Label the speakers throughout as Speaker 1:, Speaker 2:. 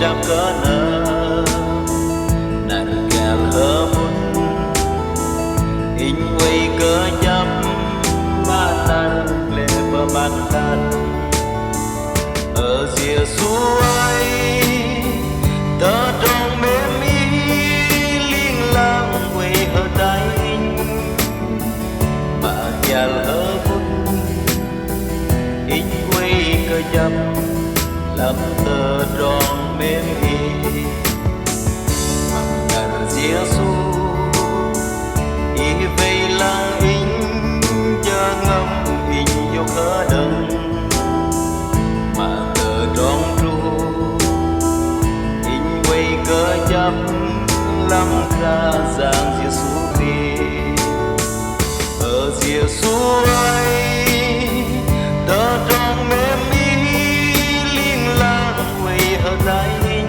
Speaker 1: jam kana nan kel hamun in way ke jam matar ple pemantan ở rìa suối tơ trong mềm mi liên lang quay ở tay mà kel hamun in way ke jam làm tơ tròn mềm hi bằng gần Giêsu y vây lang in chờ ngâm in vô khờ đấng mà tơ tròn tru in quay cơ chấp lắm ra giang Giêsu đi ở Giêsu ấy tơ tròn mềm lain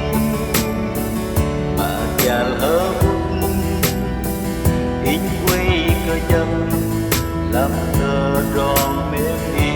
Speaker 1: Magyal habut in quay cơ châm làm tơ tròn mềm đi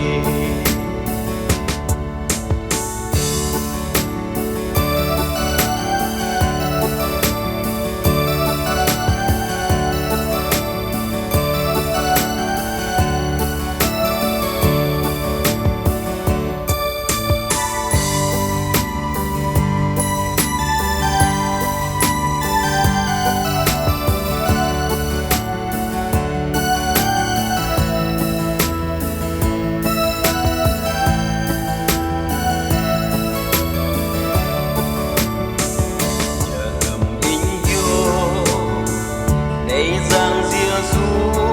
Speaker 1: giang Giêsu